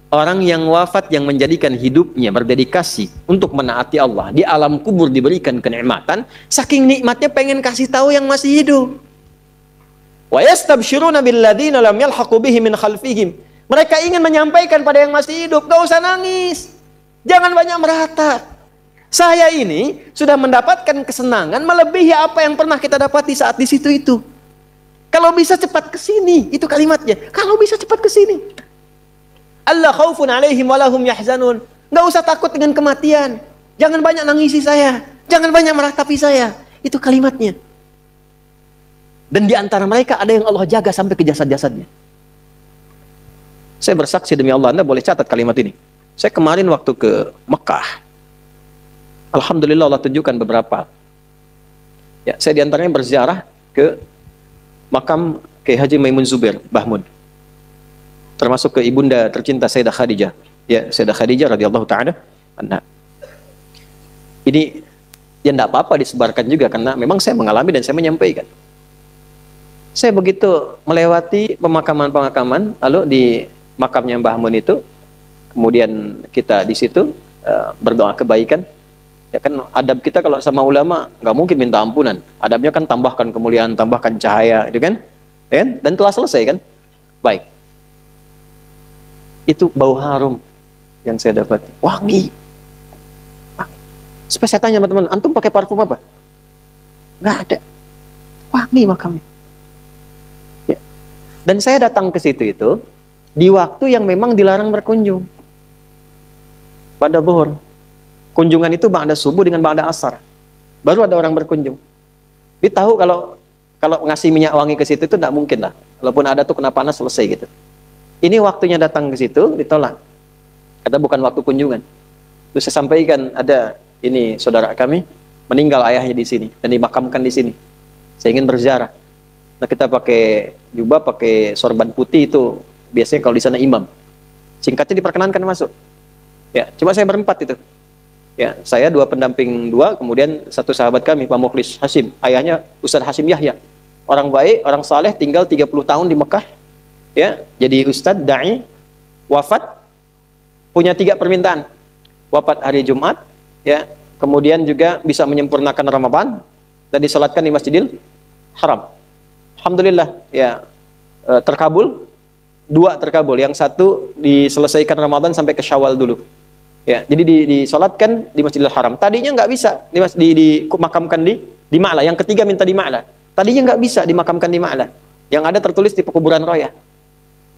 Orang yang wafat yang menjadikan hidupnya berdedikasi untuk menaati Allah, di alam kubur diberikan kenikmatan, saking nikmatnya pengen kasih tahu yang masih hidup. Wa yastabshiruna billadzina lam yalhaqu bihim min khalfihim. Mereka ingin menyampaikan pada yang masih hidup, gak usah nangis, jangan banyak meratap. Saya ini sudah mendapatkan kesenangan melebihi apa yang pernah kita dapati saat di situ itu. Kalau bisa cepat ke sini, itu kalimatnya. Kalau bisa cepat ke sini. Allah khaufun alaihim walahum yahzanun. Enggak usah takut dengan kematian. Jangan banyak nangisi saya. Jangan banyak meratapi saya. Itu kalimatnya. Dan di antara mereka ada yang Allah jaga sampai ke jasad-jasadnya. Saya bersaksi demi Allah, Anda boleh catat kalimat ini. Saya kemarin waktu ke Mekah, alhamdulillah Allah tunjukkan beberapa. Ya, saya diantaranya berziarah ke makam Kiai Haji Maimun Zubair Bahmun, termasuk ke ibunda tercinta Sayyidah Khadijah. Ya, Sayyidah Khadijah radhiyallahu taala anha. Ini ya enggak apa-apa disebarkan juga karena memang saya mengalami dan saya menyampaikan. Saya begitu melewati pemakaman-pemakaman, lalu di makamnya Mbah Mun itu, kemudian kita di situ berdoa kebaikan. Ya kan adab kita kalau sama ulama nggak mungkin minta ampunan. Adabnya kan tambahkan kemuliaan, tambahkan cahaya, itu kan? Ya kan? Dan telah selesai kan? Baik. Itu bau harum yang saya dapat. Wangi. Supaya saya tanya teman-teman, antum pakai parfum apa? Nggak ada. Wangi makamnya. Ya. Dan saya datang ke situ itu di waktu yang memang dilarang berkunjung. Pada zuhur. Kunjungan itu ba'da subuh dengan ba'da asar. Baru ada orang berkunjung. Dia tahu kalau ngasih minyak wangi ke situ itu tidak mungkin lah. Walaupun ada tuh kena panas selesai gitu. Ini waktunya datang ke situ ditolak. Kata bukan waktu kunjungan. Terus saya sampaikan ada ini saudara kami meninggal ayahnya di sini dan dimakamkan di sini. Saya ingin berziarah. Nah kita pakai jubah, pakai sorban putih itu biasanya kalau di sana imam. Singkatnya diperkenankan masuk. Ya, cuma saya berempat itu. Ya, saya dua pendamping dua, kemudian satu sahabat kami Pak Mukhlis Hasim, ayahnya Ustaz Hasim Yahya. Orang baik, orang saleh, tinggal 30 tahun di Mekah. Ya, jadi ustaz dai, wafat, punya 3 permintaan. Wafat hari Jumat, ya, kemudian juga bisa menyempurnakan Ramadan dan disalatkan di Masjidil Haram. Alhamdulillah, ya, terkabul. 2 terkabul, yang 1 diselesaikan Ramadan sampai ke Syawal dulu. Ya, jadi disolatkan di Masjidil Haram. Tadinya nggak bisa dimakamkan di Ma'la. Yang ketiga minta di Ma'la. Tadinya nggak bisa dimakamkan di Ma'la. Yang ada tertulis di pekuburan Roya.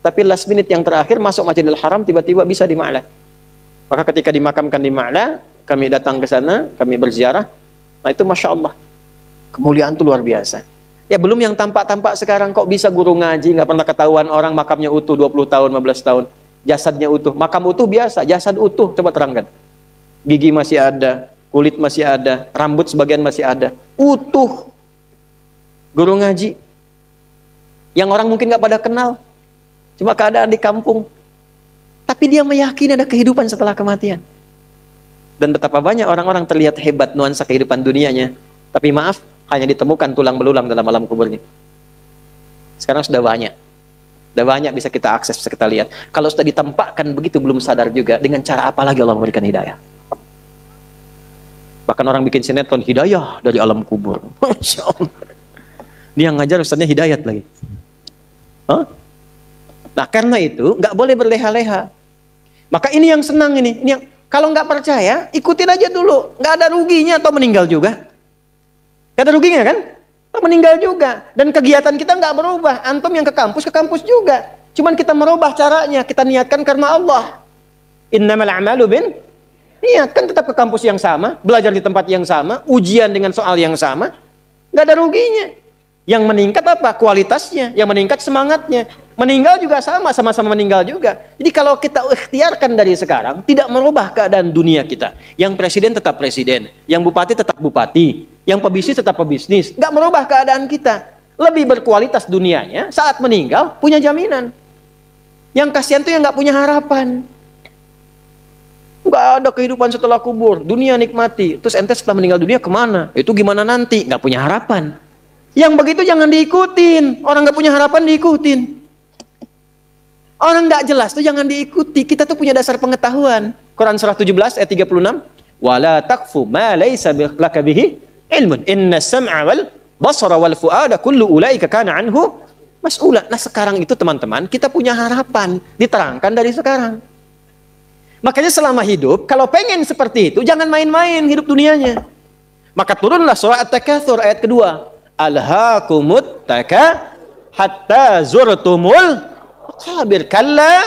Tapi last minute yang terakhir masuk Masjidil Haram tiba-tiba bisa di Ma'la. Maka ketika dimakamkan di Ma'la, kami datang ke sana, kami berziarah. Nah itu Masya Allah. Kemuliaan itu luar biasa. Ya belum yang tampak-tampak sekarang kok bisa guru ngaji, nggak pernah ketahuan orang makamnya utuh 20 tahun, 15 tahun. Jasadnya utuh, makam utuh biasa, jasad utuh, coba terangkan. Gigi masih ada, kulit masih ada, rambut sebagian masih ada, utuh. Guru ngaji, yang orang mungkin nggak pada kenal, cuma keadaan di kampung, tapi dia meyakini ada kehidupan setelah kematian. Dan betapa banyak orang-orang terlihat hebat nuansa kehidupan dunianya, tapi maaf, hanya ditemukan tulang belulang dalam alam kuburnya. Sekarang sudah banyak. Sudah banyak bisa kita akses, bisa kita lihat. Kalau sudah ditampakkan begitu belum sadar juga, dengan cara apa lagi Allah memberikan hidayah? Bahkan orang bikin sinetron hidayah dari alam kubur. Masya Allah. Dia yang ngajar ustaznya hidayat lagi. Hah? Nah karena itu nggak boleh berleha-leha. Maka ini yang senang ini yang kalau nggak percaya ikutin aja dulu, nggak ada ruginya atau meninggal juga. Nggak ada ruginya kan? Meninggal juga, dan kegiatan kita nggak berubah. Antum yang ke kampus juga. Cuman kita merubah caranya, kita niatkan karena Allah. Innamal a'malu bin niat, kan tetap ke kampus yang sama, belajar di tempat yang sama, ujian dengan soal yang sama, nggak ada ruginya. Yang meningkat apa? Kualitasnya. Yang meningkat semangatnya. Meninggal juga sama-sama meninggal juga. Jadi kalau kita ikhtiarkan dari sekarang, tidak merubah keadaan dunia kita. Yang presiden tetap presiden, yang bupati tetap bupati, yang pebisnis tetap pebisnis. Nggak merubah keadaan kita. Lebih berkualitas dunianya, saat meninggal punya jaminan. Yang kasihan tuh yang nggak punya harapan. Nggak ada kehidupan setelah kubur, dunia nikmati. Terus ente setelah meninggal dunia kemana? Itu gimana nanti? Nggak punya harapan. Yang begitu jangan diikutin. Orang nggak punya harapan diikutin. Orang tidak jelas tuh jangan diikuti. Kita tuh punya dasar pengetahuan. Quran surah 17 ayat 36. Wala taqfu ma laysa laka bihi ilmun. Inna sam'a wal basara wal fu'ada kullu ulaika kana anhu mas'ula. Nah sekarang itu teman-teman, kita punya harapan. Diterangkan dari sekarang. Makanya selama hidup, kalau pengen seperti itu, jangan main-main hidup dunianya. Maka turunlah surah At-Takatsur ayat kedua. Alhaakumut taka hatta zurtumul maqabir. Kalla,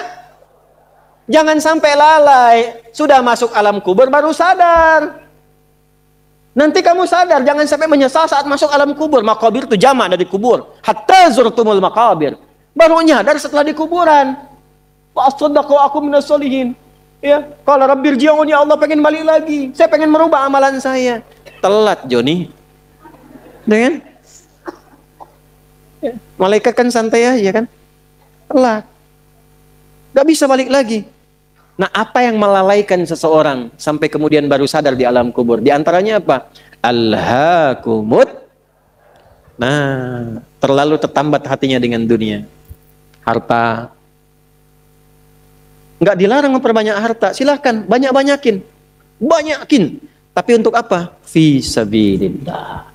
jangan sampai lalai. Sudah masuk alam kubur baru sadar. Nanti kamu sadar, jangan sampai menyesal saat masuk alam kubur. Maqabir itu jamak dari kubur. Hatta zurtumul maqabir. Baru nyadar setelah di kuburan. Wa asaddaqu aku minas solihin. Ya, kalau Rabbir ji'un, ya Allah pengen balik lagi. Saya pengen merubah amalan saya. Telat, Joni. Dengan ya, malaikat kan santai aja kan. Telat. Gak bisa balik lagi. Nah, apa yang melalaikan seseorang sampai kemudian baru sadar di alam kubur? Di antaranya apa? Alhaakumut. Nah, terlalu tertambat hatinya dengan dunia. Harta. Nggak dilarang memperbanyak harta. Silahkan, banyak-banyakin. Banyakin. Tapi untuk apa? Fi sabilillah.